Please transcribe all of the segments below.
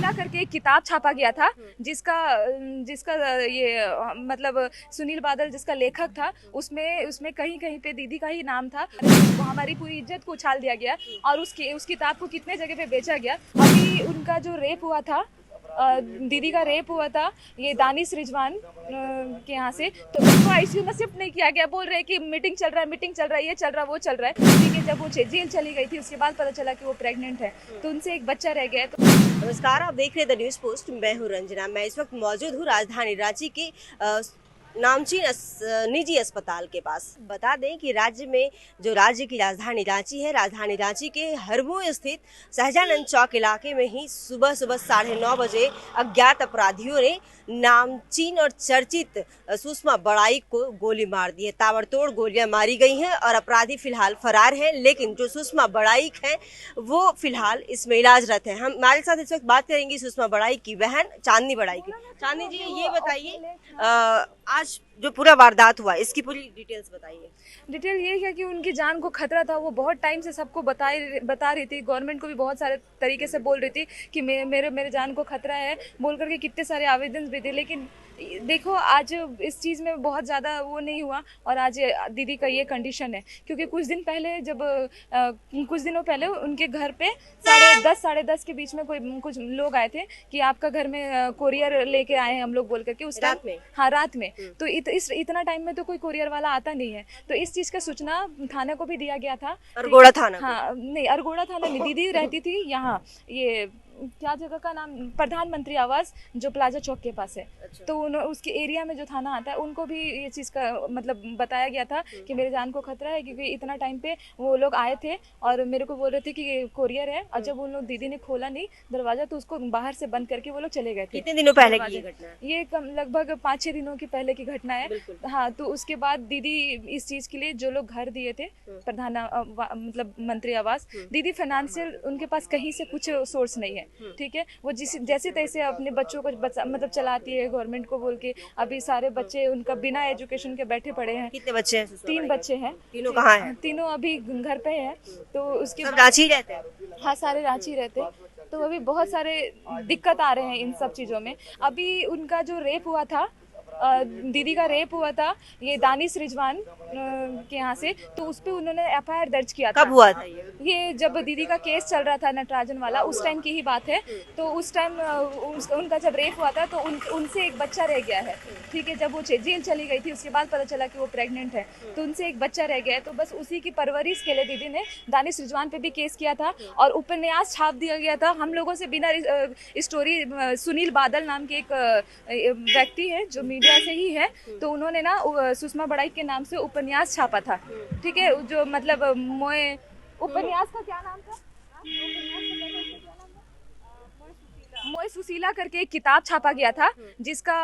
सुशीला करके एक किताब छापा गया था जिसका जिसका ये मतलब सुनील बादल जिसका लेखक था, उसमें उसमें कहीं कहीं पे दीदी का ही नाम था। वो हमारी पूरी इज्जत को उछाल दिया गया और उस किताब को कितने जगह पे बेचा गया। अभी उनका जो रेप हुआ था, दीदी का रेप हुआ था ये दानिश रिजवान के यहाँ से, तो उनको आईसीयू में शिफ्ट नहीं किया गया। बोल रहे हैं कि मीटिंग चल रहा है, ये चल रहा है, वो चल रहा है। ठीक है, जब वो जेल चली गई थी उसके बाद पता चला कि वो प्रेग्नेंट है, तो उनसे एक बच्चा रह गया। तो नमस्कार, आप देख रहे हैं द न्यूज़ पोस्ट। मैं हूं रंजना। मैं इस वक्त मौजूद हूं राजधानी रांची के नामचीन निजी अस्पताल के पास। बता दें कि राज्य में जो राज्य की राजधानी रांची है, राजधानी रांची के हरमू स्थित सहजानंद चौक इलाके में ही सुबह 9:30 बजे अज्ञात अपराधियों ने नामचीन और चर्चित सुषमा बड़ाइक को गोली मार दी है। ताबड़तोड़ गोलियां मारी गई हैं और अपराधी फिलहाल फरार है, लेकिन जो सुषमा बड़ाइक है वो फिलहाल इसमें इलाजरत है। हम हमारे साथ इस वक्त बात करेंगे सुषमा बड़ाइक की बहन चांदनी बड़ाइक की। चांदनी जी, ये बताइए आज जो पूरा वारदात हुआ इसकी पूरी डिटेल्स बताइए। डिटेल ये है कि उनकी जान को खतरा था। वो बहुत टाइम से सबको बता रही थी, गवर्नमेंट को भी बहुत सारे तरीके से बोल रही थी कि मेरे जान को खतरा है, बोल करके कितने सारे आवेदन भी थे। लेकिन देखो आज इस चीज़ में बहुत ज़्यादा वो नहीं हुआ और आज दीदी का ये कंडीशन है। क्योंकि कुछ दिनों पहले उनके घर पे 10:30 के बीच में कुछ लोग आए थे कि आपका घर में कोरियर लेके आए हैं हम लोग, बोल करके उस रात में। हाँ, रात में। तो इतना टाइम में तो कोई कोरियर वाला आता नहीं है। तो इस चीज़ का सूचना थाने को भी दिया गया था, अरगोड़ा थाना। हाँ नहीं, अरगोड़ा थाना में दीदी रहती थी यहाँ, ये क्या जगह का नाम, प्रधानमंत्री आवास जो प्लाजा चौक के पास है। अच्छा। तो उसके एरिया में जो थाना आता है उनको भी ये चीज़ का मतलब बताया गया था कि मेरे जान को खतरा है। क्योंकि इतना टाइम पे वो लोग आए थे और मेरे को बोल रहे थे कि कोरियर है, और जब उन लोग दीदी ने खोला नहीं दरवाजा तो उसको बाहर से बंद करके वो लोग चले गए थे। कितने दिनों पहले की ये घटना है? ये लगभग 5-6 दिनों की पहले की घटना है। हाँ, तो उसके बाद दीदी इस चीज़ के लिए जो लोग घर दिए थे मतलब मंत्री आवास, दीदी फाइनेंशियल उनके पास कहीं से कुछ सोर्स नहीं है। ठीक है, वो जैसे तैसे अपने बच्चों को मतलब चलाती है गवर्नमेंट को बोल के। अभी सारे बच्चे उनका बिना एजुकेशन के बैठे पड़े हैं। कितने बच्चे हैं? 3 बच्चे हैं। तीनों कहाँ हैं? तीनों अभी घर पे हैं। तो उसके सब रांची रहते हैं? हाँ, सारे रांची रहते हैं। तो अभी बहुत सारे दिक्कत आ रहे हैं इन सब चीज़ों में। अभी उनका जो रेप हुआ था, दीदी का रेप हुआ था ये दानिश रिजवान के यहाँ से, तो उस पर उन्होंने एफआईआर दर्ज किया था। कब हुआ था ये जब दीदी का केस चल रहा था नटराजन वाला, उस टाइम की ही बात है। तो उस टाइम उनका जब रेप हुआ था तो उनसे एक बच्चा रह गया है। ठीक है, जब वो जेल चली गई थी उसके बाद पता चला कि वो प्रेग्नेंट है, तो उनसे एक बच्चा रह गया है। तो बस उसी की परवरिश के लिए दीदी ने दानिश रिजवान पे भी केस किया था और उपन्यास छाप दिया गया था। हम लोगों से बिना स्टोरी, सुनील बादल नाम के एक व्यक्ति है जो मीडिया से ही है, तो उन्होंने ना सुषमा बड़ाइक के नाम से उपन्यास छापा था। ठीक है, जो मतलब उपन्यास का क्या नाम था? मोए सुशीला करके एक किताब छापा गया था जिसका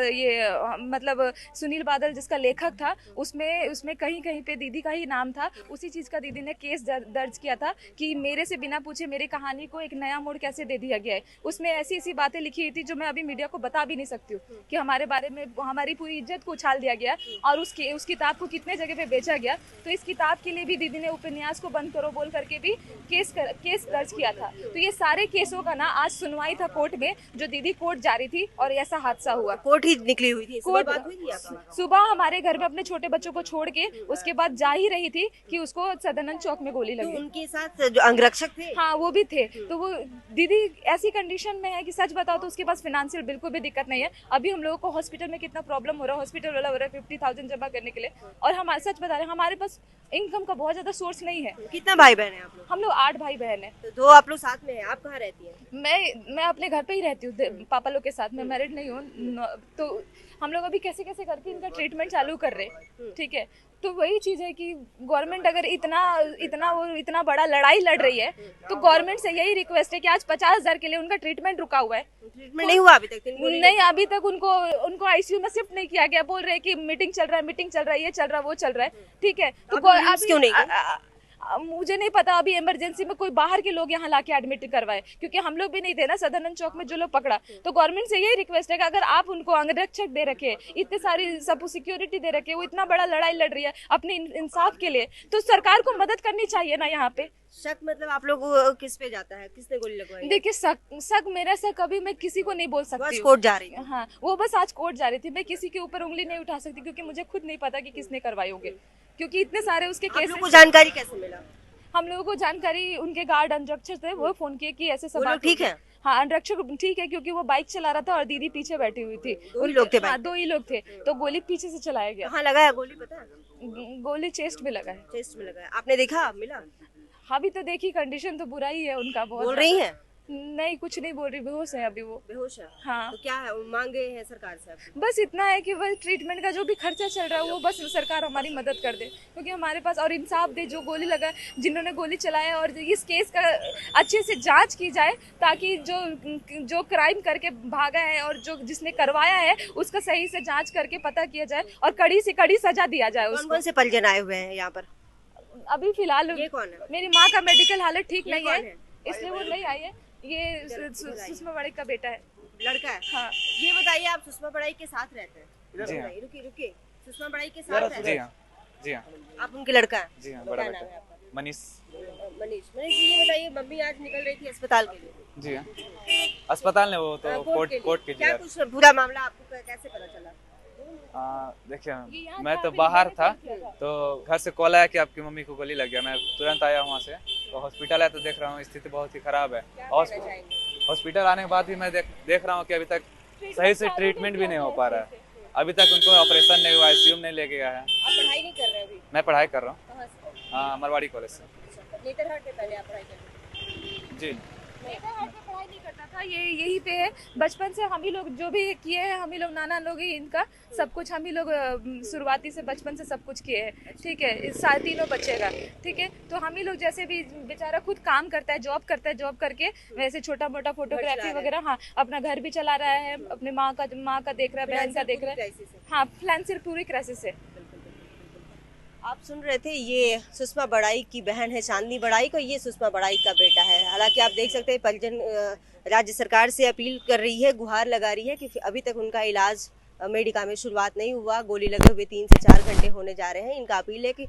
ये मतलब सुनील बादल जिसका लेखक था, उसमें कहीं कहीं पे दीदी का ही नाम था। उसी चीज़ का दीदी ने केस दर्ज किया था कि मेरे से बिना पूछे मेरी कहानी को एक नया मोड़ कैसे दे दिया गया है। उसमें ऐसी बातें लिखी हुई थी जो मैं अभी मीडिया को बता भी नहीं सकती हूँ कि हमारे बारे में हमारी पूरी इज्जत को उछाल दिया गया और उस किताब को कितने जगह पे बेचा गया। तो इस किताब के लिए भी दीदी ने उपन्यास को बंद करो बोल करके भी केस दर्ज किया था। तो ये सारे केसों का ना आज सुनवाई था कोर्ट में, जो दीदी कोर्ट जा रही थी और ऐसा हादसा हुआ। कोर्ट ही निकली हुई थी? कोर्ट बात हुई थी आपकी? सुबह हमारे घर में अपने छोटे बच्चों को छोड़ के उसके बाद जा ही रही थी कि उसको सदानंद चौक में गोली लगी। तो उनके साथ जो अंगरक्षक थे? हाँ, वो भी थे। तो वो दीदी ऐसी कंडीशन में है कि सच बताओ तो उसके पास फाइनेंशियल बिल्कुल भी दिक्कत नहीं है। अभी हम लोगों को हॉस्पिटल में कितना प्रॉब्लम हो रहा है, हॉस्पिटल वाला हो रहा है 50,000 जमा करने के लिए, और हमारे सच बता रहे हैं हमारे पास इनकम का बहुत ज्यादा सोर्स नहीं है। कितना भाई बहन है आप लोग? हम लोग 8 भाई बहन है। तो 2 आप लोग साथ में हैं। आप कहाँ रहती हैं? मैं अपने घर पे ही रहती हूँ पापा लोग के साथ। मैं मैरिड नहीं हूँ। तो हम लोग अभी कैसे करके इनका ट्रीटमेंट चालू कर रहे हैं। ठीक है, तो वही चीज़ है कि गवर्नमेंट अगर इतना बड़ा लड़ाई लड़ रही है तो गवर्नमेंट से यही रिक्वेस्ट है कि आज 50,000 के लिए उनका ट्रीटमेंट रुका हुआ है। ट्रीटमेंट नहीं हुआ अभी तक? नहीं, अभी तक उनको आईसीयू में शिफ्ट नहीं किया गया। बोल रहे हैं कि मीटिंग चल रहा है, ये चल रहा है, वो चल रहा है। ठीक है, तो क्यों नहीं? मुझे नहीं पता, अभी इमरजेंसी में कोई बाहर के लोग यहाँ लाके एडमिट करवाए, क्योंकि हम लोग भी नहीं थे ना सदानंद चौक में जो लोग पकड़ा। तो गवर्नमेंट से यही रिक्वेस्ट है कि अगर आप उनको अंगरक्षक दे रखे, इतने सारी सब सिक्योरिटी दे रखे, वो इतना बड़ा लड़ाई लड़ रही है अपने इंसाफ के लिए, तो सरकार को मदद करनी चाहिए ना यहाँ पे। शक मतलब आप लोग को किस पे जाता है, किसने गोली लगवाई? देखिए शक मेरा शक कभी मैं किसी को नहीं बोल सकती हूँ। कोर्ट जा रही है। हाँ, वो बस आज कोर्ट जा रही थी, मैं किसी के ऊपर उंगली नहीं उठा सकती, क्योंकि मुझे खुद नहीं पता कि किसने करवाई होगी, क्योंकि इतने सारे उसके आप लोग केसेस। को जानकारी कैसे मिला? हम लोगों को जानकारी उनके गार्ड अंगरक्षक थे, वो फोन किए कि ऐसे सब बात ठीक हुई। है? हाँ, अंगरक्षक ठीक है, क्योंकि वो बाइक चला रहा था और दीदी पीछे बैठी हुई थी। दो ही लोग थे हाँ, 2 ही लोग थे, तो गोली पीछे से चलाया गया। कहाँ लगा है गोली पता है? गोली चेस्ट में लगा है। चेस्ट में लगा है। आपने देखा, मिला? अभी तो देखी, कंडीशन तो बुरा ही है उनका बहुत। बोल रही है? नहीं, कुछ नहीं बोल रही, बेहोश है अभी वो। बेहोश है? हाँ। तो क्या है मांगे हैं सरकार से आपकी? बस इतना है कि वह ट्रीटमेंट का जो भी खर्चा चल रहा है वो बस सरकार हमारी मदद कर दे, क्योंकि हमारे पास और इंसाफ दे, जो गोली लगा, जिन्होंने गोली चलाया, और इस केस का अच्छे से जांच की जाए, ताकि जो क्राइम करके भागा है और जो जिसने करवाया है उसका सही से जांच करके पता किया जाए और कड़ी से कड़ी सजा दिया जाए उसको। कौन से परिजन आए हुए हैं यहाँ पर? अभी फिलहाल ये कौन है? मेरी माँ का मेडिकल हालत ठीक नहीं है, है? इसलिए वो नहीं आई है। ये सुषमा बड़े का बेटा है। लड़का है? हाँ। ये बताइए, आप सुषमा बड़ाई के साथ रहते हैं? जी हाँ। रुकिए, सुषमा बड़ाई के साथ रहते जी हैं? हाँ, जी हाँ, आप उनके लड़का हैं? जी हाँ, क्या बड़ा नाम बेटा है आपका? मनीष। मनीष जी, ये बताइए, मम्मी आज निकल रही थी अस्पताल के लिए। जी हाँ, अस्पताल ने वो तो कोर्ट के क्या दिया। कुछ पूरा मामला आपको कैसे पता चला? देखिए मैं तो बाहर था, तो घर से कॉल आया कि आपकी मम्मी को गोली लग गया। मैं तुरंत आया वहाँ से, तो हॉस्पिटल है, तो देख रहा हूँ स्थिति बहुत ही खराब है। हॉस्पिटल आने के बाद भी मैं देख रहा हूँ कि अभी तक सही से ट्रीटमेंट भी नहीं हो पा रहा है। अभी तक उनको ऑपरेशन नहीं हुआ, ICU में नहीं ले गया है। आप पढ़ाई नहीं कर रहे अभी? मैं पढ़ाई कर रहा हूँ, कहाँ से? हाँ, मरवाड़ी कॉलेज से। नेतरहाट में पहले आप पढ़ाई करते? जी, नेतरहाट में पढ़ाई नहीं करता था, ये यहीं पे है। बचपन से हम ही लोग जो भी किए हैं, हम ही लोग नाना लोग ही इनका सब कुछ, हम ही लोग शुरुआती से बचपन से सब कुछ किए हैं। ठीक है, इस तीनों बच्चे का, ठीक है, तो हम ही लोग जैसे भी बेचारा खुद काम करता है, जॉब करता है, जॉब करके वैसे छोटा मोटा फोटोग्राफी वगैरह, हाँ, अपना घर भी चला रहा है, अपने माँ का देख रहा है, बहन का देख रहा है। हाँ, फाइनेंशियल पूरी क्राइसिस है। आप सुन रहे थे, ये सुषमा बड़ाई की बहन है चांदनी बड़ाई को, ये सुषमा बड़ाई का बेटा है। हालांकि आप देख सकते हैं परिजन राज्य सरकार से अपील कर रही है, गुहार लगा रही है कि अभी तक उनका इलाज मेडिका में शुरुआत नहीं हुआ। गोली लगे हुए 3 से 4 घंटे होने जा रहे हैं। इनका अपील है कि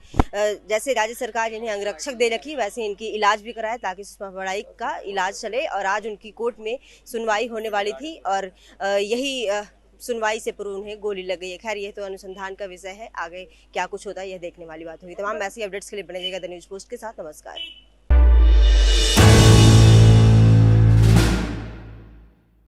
जैसे राज्य सरकार इन्हें अंगरक्षक दे रखी, वैसे इनकी इलाज भी कराए, ताकि सुषमा बड़ाई का इलाज चले। और आज उनकी कोर्ट में सुनवाई होने वाली थी, और यही सुनवाई से पूर्व उन्हें गोली लग गई है। खैर, ये तो अनुसंधान का विषय है, आगे क्या कुछ होता है यह देखने वाली बात होगी। तमाम ऐसी अपडेट्स के लिए बने रहिएगा द न्यूज़ पोस्ट के साथ। नमस्कार।